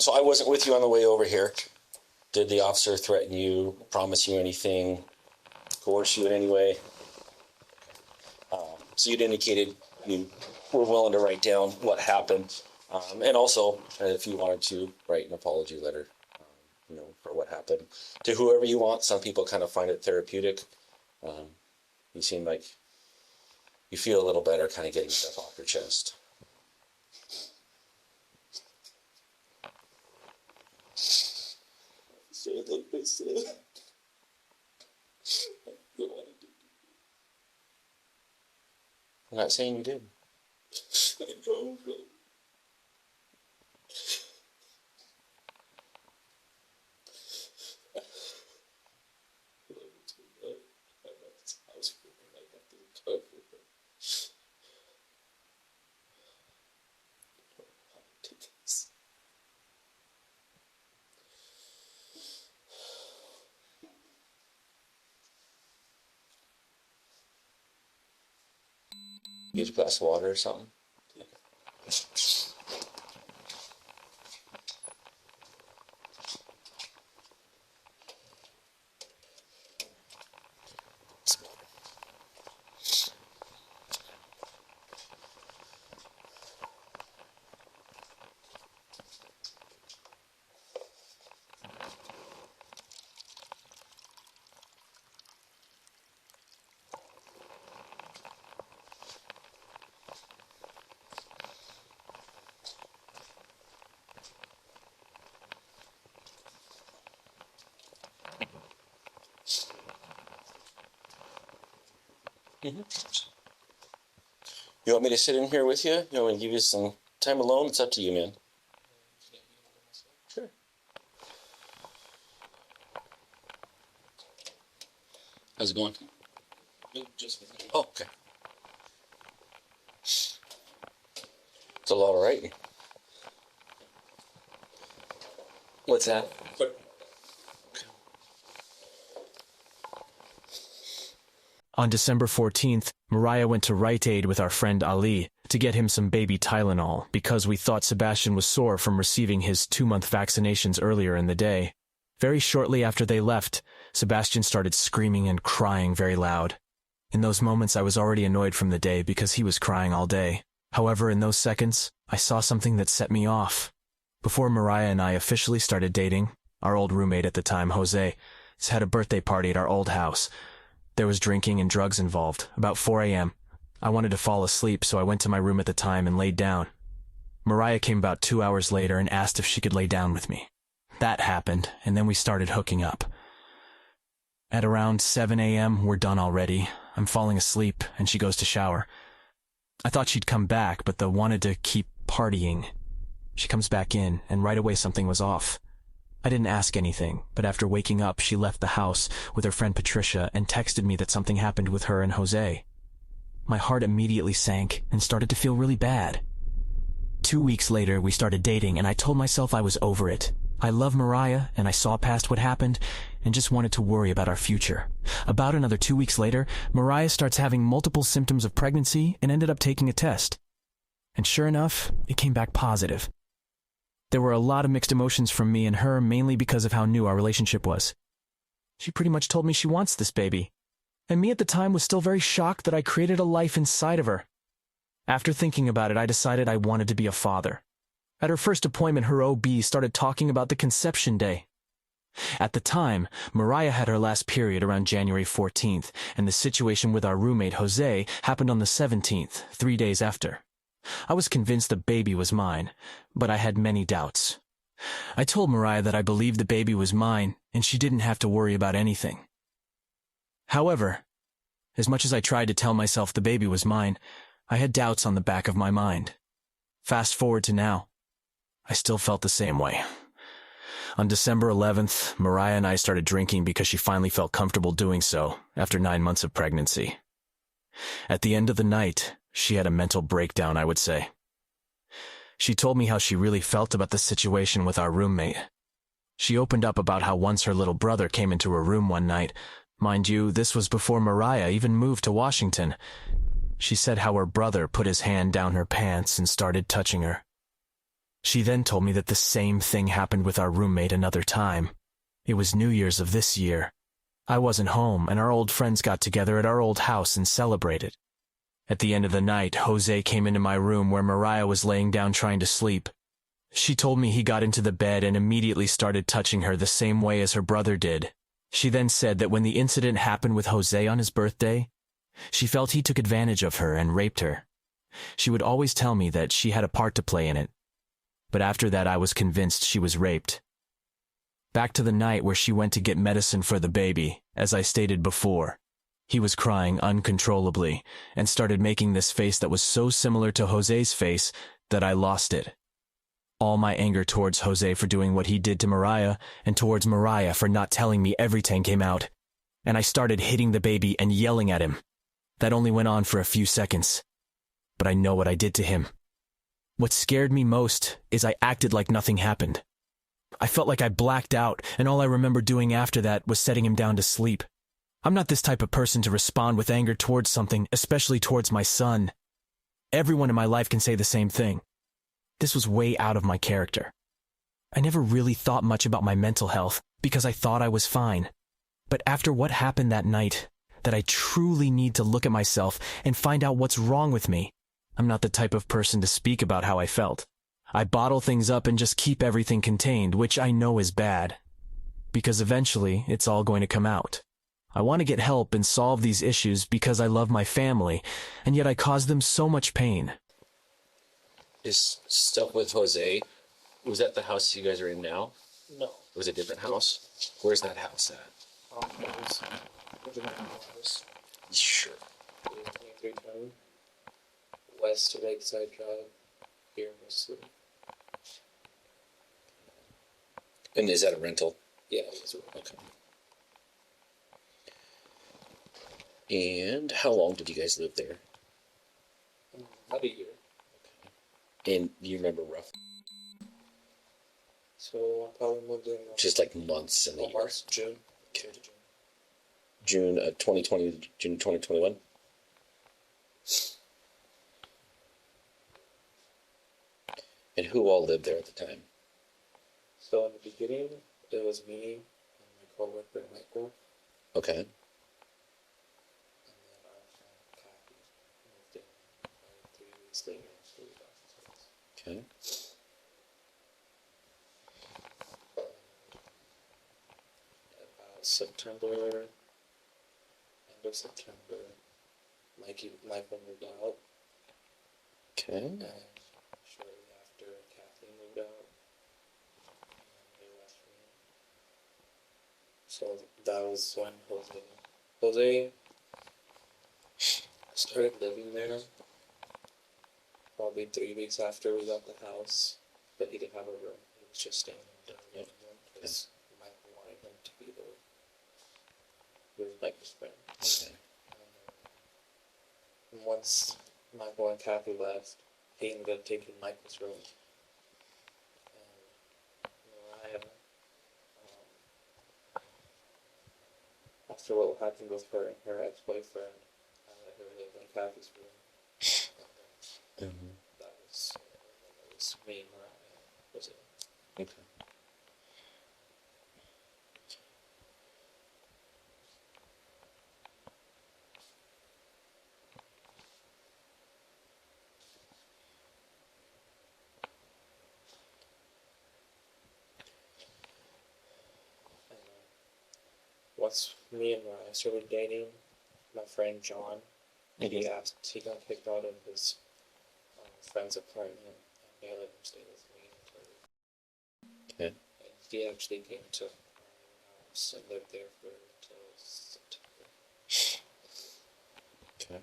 So I wasn't with you on the way over here. Did the officer threaten you, promise you anything, coerce you in any way? So you'd indicated you were willing to write down what happened, and also if you wanted to write an apology letter, for what happened to whoever you want. Some people kind of find it therapeutic. You seem like you feel a little better, kind of getting stuff off your chest. So like I said, I don't want to do I'm not saying you did. it. I know, but I'm at this house for her, I got this car for her. I don't know how to do this. Get a glass of water or something. Mm-hmm. You want me to sit in here with you? You want me to give you some time alone? It's up to you, man. Sure. How's it going? No, just with me. Oh, okay. It's a lot of writing. What's that? But On December 14th, Mariah went to Rite Aid with our friend Ali to get him some baby Tylenol because we thought Sebastian was sore from receiving his 2-month vaccinations earlier in the day. Very shortly after they left, Sebastian started screaming and crying very loud. In those moments, I was already annoyed from the day because he was crying all day. However, in those seconds, I saw something that set me off. Before Mariah and I officially started dating, our old roommate at the time, Jose, had a birthday party at our old house. There was drinking and drugs involved. About 4 a.m. I wanted to fall asleep, so I went to my room at the time and laid down. Mariah came about 2 hours later and asked if she could lay down with me. That happened, and then we started hooking up. At around 7 a.m., we're done already. I'm falling asleep, and she goes to shower. I thought she'd come back, but wanted to keep partying. She comes back in, and right away something was off. I didn't ask anything, but after waking up, she left the house with her friend Patricia and texted me that something happened with her and Jose. My heart immediately sank and started to feel really bad. 2 weeks later, we started dating, and I told myself I was over it. I love Mariah, and I saw past what happened, and just wanted to worry about our future. About another 2 weeks later, Mariah starts having multiple symptoms of pregnancy and ended up taking a test. And sure enough, it came back positive. There were a lot of mixed emotions from me and her, mainly because of how new our relationship was. She pretty much told me she wants this baby, and me at the time was still very shocked that I created a life inside of her. After thinking about it, I decided I wanted to be a father. At her first appointment, her OB started talking about the conception day. At the time, Mariah had her last period around January 14th, and the situation with our roommate Jose happened on the 17th, 3 days after. I was convinced the baby was mine, but I had many doubts. I told Mariah that I believed the baby was mine, and she didn't have to worry about anything. However, as much as I tried to tell myself the baby was mine, I had doubts on the back of my mind. Fast forward to now. I still felt the same way. On December 11th, Mariah and I started drinking because she finally felt comfortable doing so after 9 months of pregnancy. At the end of the night, she had a mental breakdown, I would say. She told me how she really felt about the situation with our roommate. She opened up about how once her little brother came into her room one night. Mind you, this was before Mariah even moved to Washington. She said how her brother put his hand down her pants and started touching her. She then told me that the same thing happened with our roommate another time. It was New Year's of this year. I wasn't home, and our old friends got together at our old house and celebrated. At the end of the night, Jose came into my room where Mariah was laying down trying to sleep. She told me he got into the bed and immediately started touching her the same way as her brother did. She then said that when the incident happened with Jose on his birthday, she felt he took advantage of her and raped her. She would always tell me that she had a part to play in it. But after that, I was convinced she was raped. Back to the night where she went to get medicine for the baby, as I stated before. He was crying uncontrollably and started making this face that was so similar to Jose's face that I lost it. All my anger towards Jose for doing what he did to Mariah and towards Mariah for not telling me everything came out. And I started hitting the baby and yelling at him. That only went on for a few seconds. But I know what I did to him. What scared me most is I acted like nothing happened. I felt like I blacked out, and all I remember doing after that was setting him down to sleep. I'm not this type of person to respond with anger towards something, especially towards my son. Everyone in my life can say the same thing. This was way out of my character. I never really thought much about my mental health because I thought I was fine. But after what happened that night, that I truly need to look at myself and find out what's wrong with me. I'm not the type of person to speak about how I felt. I bottle things up and just keep everything contained, which I know is bad. Because eventually, it's all going to come out. I want to get help and solve these issues because I love my family, and yet I cause them so much pain. This stuff with Jose, was that the house you guys are in now? No. It was a different house? Where's that house at? It was original house. Sure. 2320 West Lakeside Drive, here in Whistler. And is that a rental? Yeah, it's Okay. And how long did you guys live there? about a year. And do you remember roughly? So I probably moved in Just like months and the year. March, June. Okay. June 2020, June 2021? And who all lived there at the time? So in the beginning, it was me and my coworker Michael, Okay. and then our friend Kathy moved in like 3 weeks later. So we got the place. Okay. About September, end of September, Michael moved out, Okay. and shortly after Kathy moved out, and they left me. So that was when Jose started living there. Probably 3 weeks after we got the house, but he didn't have a room. He was just staying in the living room because Michael wanted him to be there with Michael's friend. Okay. And once Michael and Kathy left, he ended up taking Michael's room. And Mariah, after what happened with her and her ex-boyfriend, I let her live in Kathy's room. Mm-hmm. That was me and Mariah. Was it? Okay. And once me and Mariah started dating, my friend John, he got kicked out of his friend's apartment, and they let him stay with me until. Okay. And he actually came to our house and lived there for until September. Okay.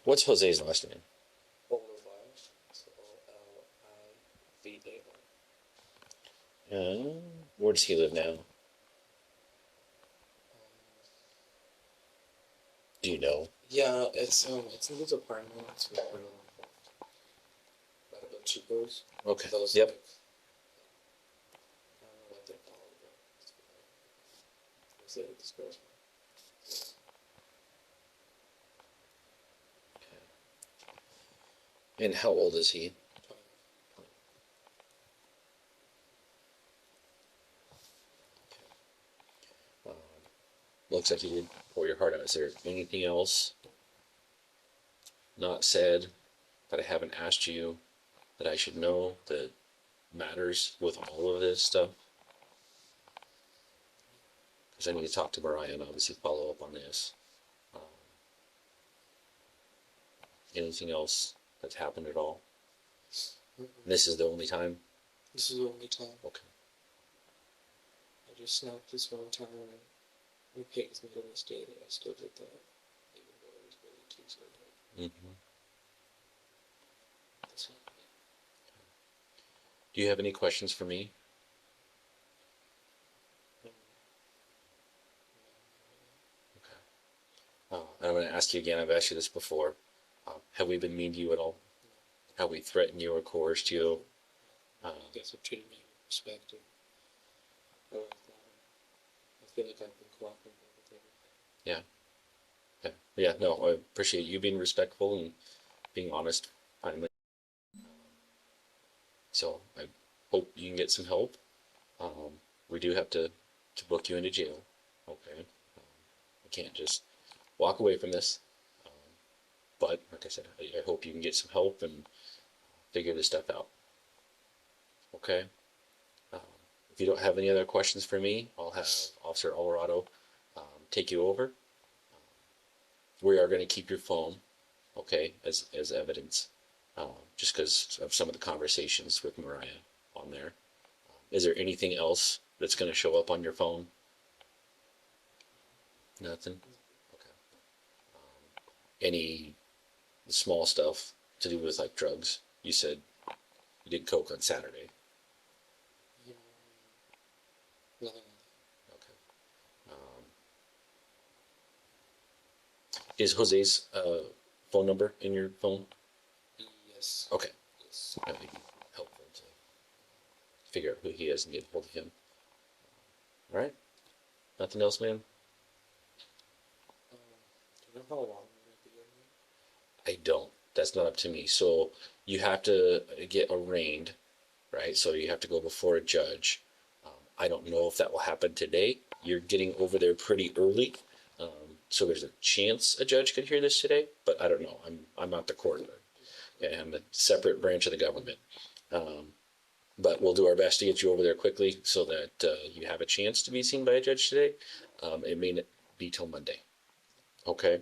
What's Jose's last name? Olivar, so Liv. Where does he live now? Do you know? Yeah, it's in his apartment. It's by the Chicos. Okay. Those Yep. like, I don't know what they're called, but it's like this girl's And how old is he? 20. Looks like you did pour your heart out. Is there anything else not said that I haven't asked you that I should know that matters with all of this stuff? Because I need to talk to Mariah and obviously follow up on this. Anything else that's happened at all? This is the only time? This is the only time. Okay. I just snapped this one time and it pains me to this day that I still did that. Even though it was really too good. Mm-hmm. That's not me. Do you have any questions for me? I'm going to ask you again. I've asked you this before. Have we been mean to you at all? Have we threatened you or coerced you? I guess I've treated me with respect. And I like that. I feel like I've been cooperating with everything. Yeah. No, I appreciate you being respectful and being honest. Finally. So I hope you can get some help. We do have to book you into jail. Okay. I can't just walk away from this. But like I said, I hope you can get some help and figure this stuff out. Okay. If you don't have any other questions for me, I'll have Officer Alvarado take you over. We are going to keep your phone, okay, as evidence, just because of some of the conversations with Mariah on there. Is there anything else that's going to show up on your phone? Nothing? Okay. Any small stuff to do with like drugs? You said you did coke on Saturday. Yeah. Nothing. Okay. Is Jose's phone number in your phone? Yes. Okay. Yes. That would be helpful to figure out who he is and get hold of him. All right. Nothing else, man? Do you know how long we're going to be in here? I don't. That's not up to me. So you have to get arraigned, right? So you have to go before a judge. I don't know if that will happen today. You're getting over there pretty early. So there's a chance a judge could hear this today, but I don't know. I'm not the court. I'm a separate branch of the government. But we'll do our best to get you over there quickly so that you have a chance to be seen by a judge today. It may not be till Monday. Okay.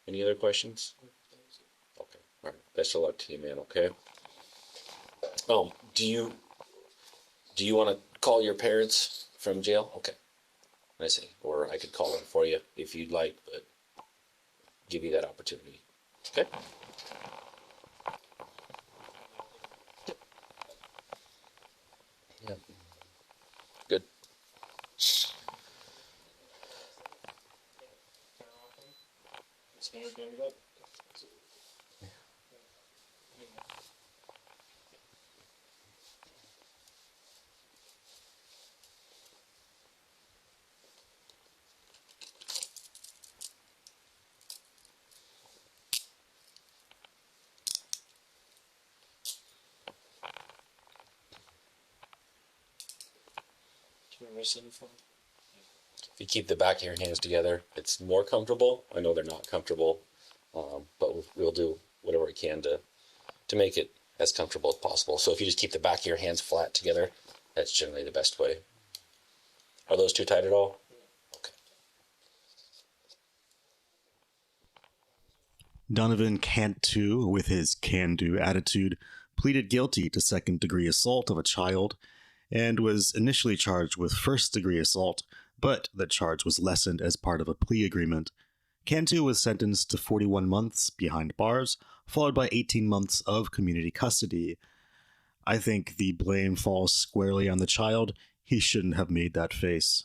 Any other questions? Okay. All right. Best of luck to you, man. Okay. Do you want to call your parents from jail? Okay. I see. Or I could call them for you if you'd like, but give you that opportunity. Okay. Yeah. Good. Can you miss anything? If you keep the back of your hands together, it's more comfortable. I know they're not comfortable, but we'll do whatever we can to make it as comfortable as possible. So if you just keep the back of your hands flat together, that's generally the best way. Are those too tight at all? Okay. Donovan Cantu, with his can-do attitude, pleaded guilty to second-degree assault of a child and was initially charged with first-degree assault, but the charge was lessened as part of a plea agreement. Cantu was sentenced to 41 months behind bars, followed by 18 months of community custody. I think the blame falls squarely on the child. He shouldn't have made that face.